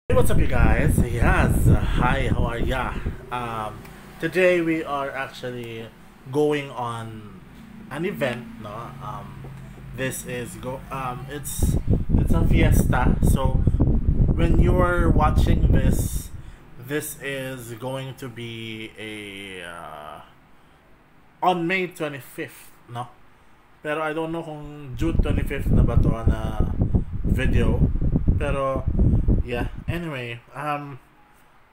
Hey, what's up, you guys? Yes, hi, how are ya? Today we are actually going on an event, no? This is it's a fiesta. So when you're watching this, this is going to be a on May 25th, no? Pero I don't know kung June 25th na ba to na video. Pero yeah, anyway,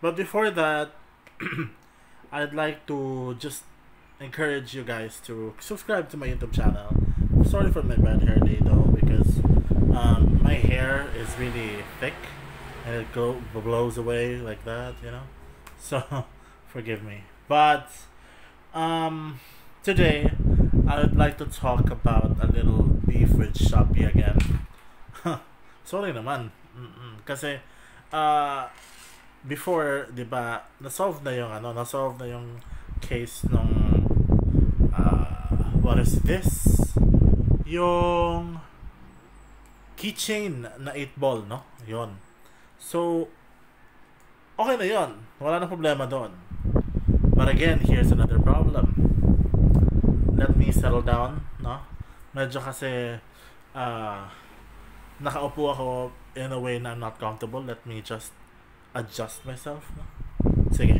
but before that, I'd like to just encourage you guys to subscribe to my YouTube channel. Sorry for my bad hair day though, because my hair is really thick and it blows away like that, you know. So forgive me. But today I would like to talk about a little beef with Shopee again. Sorry naman. Kasi before, 'di ba, na-solve na yung case nung what is this? Yung keychain na 8 ball, no? 'Yon. So okay na 'yon. Wala na problema doon. But again, here's another problem. Let me settle down, no? Medyo kasi nakaupo ako in a way na I'm not comfortable. Let me just adjust myself, no? Sige.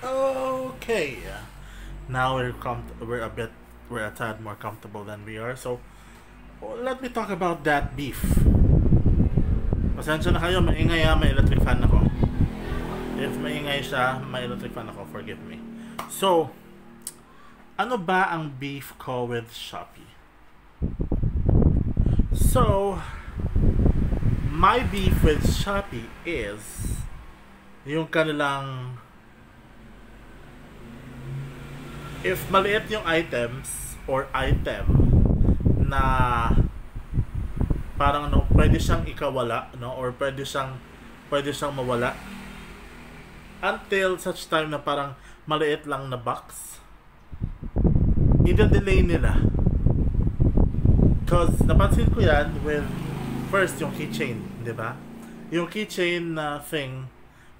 Okay. Now we're a tad more comfortable than we are. So let me talk about that beef. Pasensya na kayo, maingay may electric fan ako. If maingay siya, may electric fan ako, forgive me. So, ano ba ang beef ko with Shopee? So, my beef with Shopee is yung kanilang, if maliit yung items or item na parang pwede siyang ikawala, no, or pwede siyang mawala until such time na parang maliit lang na box, i-delay nila. Because napansin ko yan with first yung keychain, di ba? Yung keychain na thing,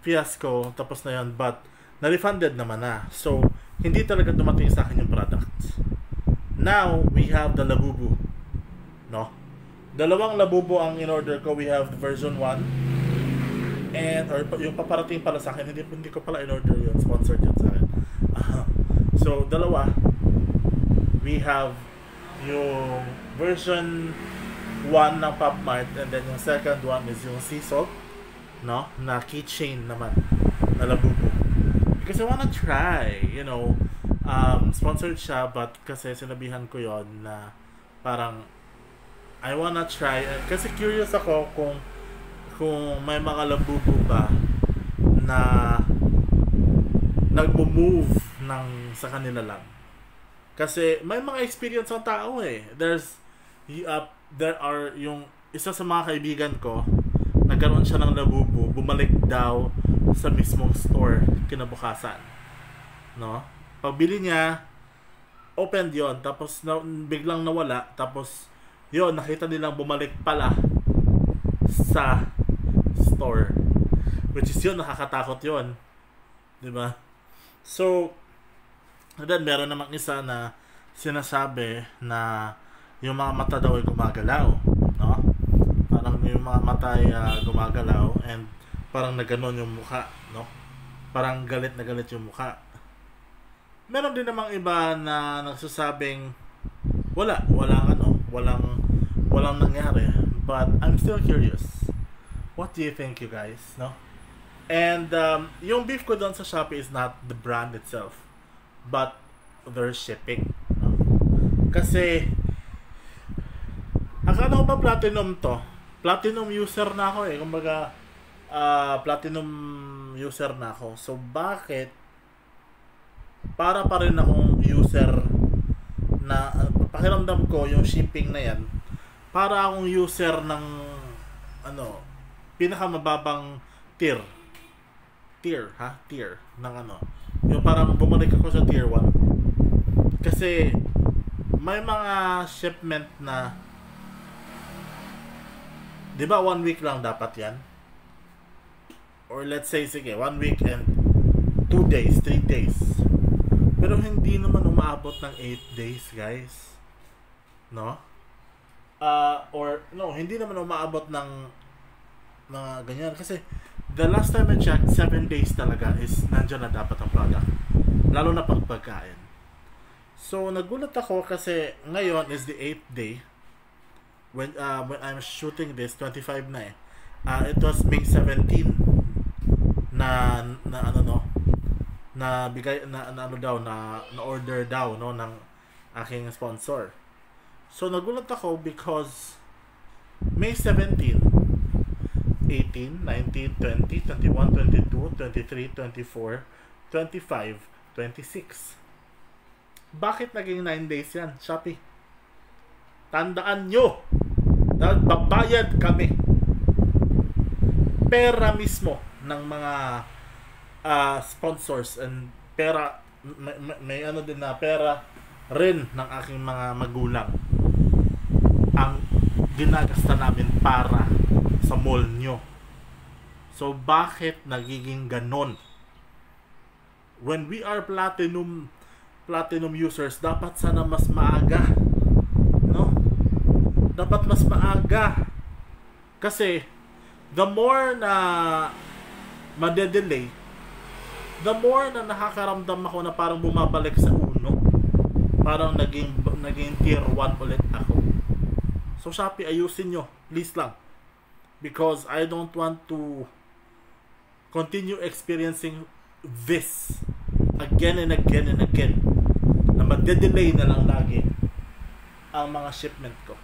fiasco, tapos na yan, but na-refunded naman na. So, hindi talaga dumating sa akin yung product. Now, we have the Labubu, no? Dalawang Labubu ang in-order ko. We have the version 1 and or yung paparating pala sa akin, hindi ko pala in-order yun, sponsored yun sa akin. So, dalawa. We have yung version 1 ng Pop Mart, and then yung second one is yung sea salt, no, na keychain naman na Labubu. Because I wanna try, you know, sponsored siya, but kasi sinabihan ko yon na parang I wanna try, kasi curious ako kung may mga Labubu ba na nagmo-move sa kanila lang. Kasi may mga experience ang tao eh. There are yung isa sa mga kaibigan ko, nagkaroon siya ng Labubu, bumalik daw sa mismong store kinabukasan. No? Pagbili niya, opened yon, tapos biglang nawala, tapos yon, nakita nilang bumalik pala sa store. Which is yun, nakakatakot yon. Diba? So, and then meron namang isa na sinasabi na yung mga mata daw ay gumagalaw, no? Parang yung mga mata ay gumagalaw, and parang naganon yung mukha, no? Parang galit na galit yung mukha. Meron din namang iba na nagsasabing walang nangyari. But I'm still curious. What do you think, you guys, no? And yung beef ko doon sa Shopee is not the brand itself, but their shipping, no? Kasi akala ko ba platinum to? Platinum user na ako eh. Kumbaga platinum user na ako. So bakit para pa rin akong user na pakiramdam ko yung shipping na yan, para akong user ng pinakamababang tier ng yung parang bumalik ako sa tier 1. Kasi may mga shipment na Di ba 1 week lang dapat yan? Or let's say, sige, 1 week and 2 days, 3 days. Pero hindi naman umaabot ng 8 days, guys. No? Or, no, hindi naman umaabot ng mga ganyan. Kasi, the last time I checked, 7 days talaga is nandyan na dapat ang product. Lalo na pag pagkain. So, nagulat ako kasi ngayon is the 8th day. When I'm shooting this, 25 na eh. It was May 17 na ano no, na bigay na ano daw na order daw no ng aking sponsor. So nagulat ako because May 17, 18, 19, 20, 21, 22, 23, 24, 25, 26. Bakit naging 9 days yan, Shopee? Tandaan nyo, nagbabayad kami. Pera mismo ng mga sponsors and pera, may ano din na pera rin ng aking mga magulang ang ginagasta namin para sa mall nyo. So bakit nagiging ganon? When we are platinum users, dapat sana mas maaga, no? Dapat mas maaga kasi the more na madedelay, the more na nakakaramdam ako na parang bumabalik sa uno. Parang naging tier 1 ulit ako. So Shopee, ayusin nyo, please lang, because I don't want to continue experiencing this again and again and again, na magde-delay na lang lagi ang mga shipment ko.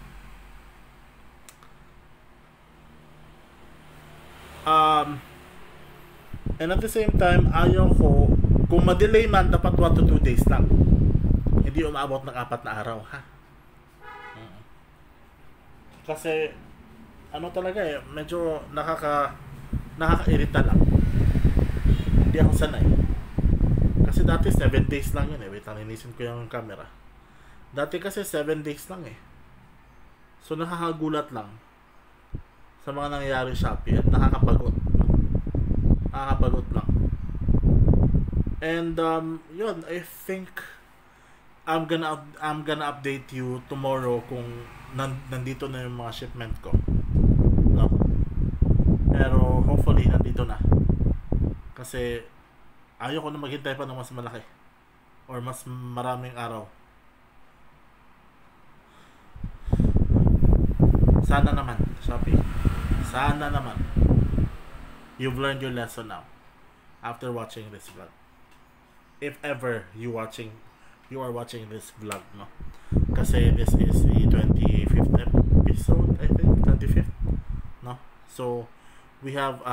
And at the same time, ayaw ko, kung ma-delay man, dapat 1 to 2 days lang. Hindi umabot ng 4 na araw, ha? Kasi, ano talaga eh, medyo nakaka-irita lang. Hindi ako sanay. Kasi dati 7 days lang yun eh. Wait, nanisin ko yung camera. Dati kasi 7 days lang eh. So nakakagulat lang sa mga nangyayari Shopee at nakakapagod. Nakakapagod lang. And yun, I think I'm gonna update you tomorrow kung nandito na yung mga shipment ko. No? Pero hopefully nandito na. Kasi ayaw ko na maghintay pa ng mas malaki or mas maraming araw. Sana naman, Shopee. Sana naman. You've learned your lesson now after watching this vlog. If ever you are watching this vlog, no? Kasi this is the 25th episode, I think, 25th, no? So we have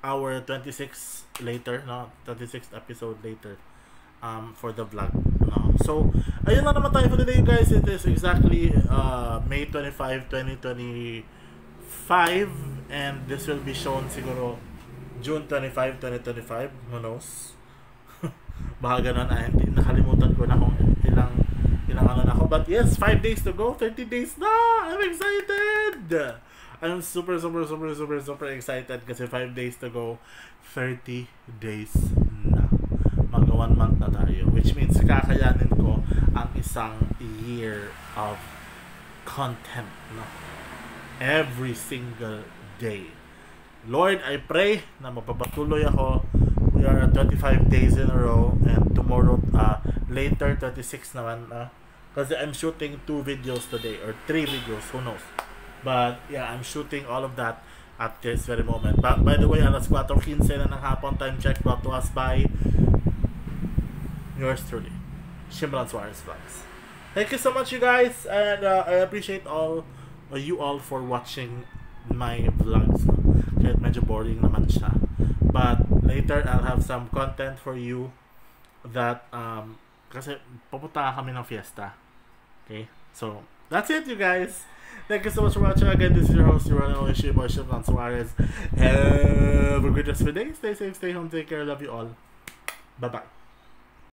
our 26th later, no? 26th episode later for the vlog, no? So ayun na naman tayo for today, guys. It is exactly May 25, 2025, and this will be shown siguro June 25, 2025. Who knows? Baka ganun na. Hindi, nakalimutan ko na kung ilang ano na ako. But yes, 5 days to go. 30 days na! I'm excited! I'm super excited kasi 5 days to go. 30 days na. Mag 1 month na tayo. Which means kakayanin ko ang isang year of content. No? Every single day. Lord, I pray na mapapatuloy ako. We are at 25 days in a row, and tomorrow, later 36 naman, kasi I'm shooting 2 videos today, or 3 videos, who knows. But yeah, I'm shooting all of that at this very moment. But by the way, alas 4:15 na ng hapon, time check, brought to us by yours truly, Shimran Suarez Vlogs. Thank you so much, you guys, and I appreciate you all for watching my vlogs. Kahit medyo boring naman siya. But later, I'll have some content for you that, kasi pupunta kami ng fiesta. Okay? So, that's it, you guys. Thank you so much for watching. Again, this is your host, your running away boy, Shimran Suarez. Have a great rest of the day. Stay safe, stay home, take care. Love you all. Bye-bye.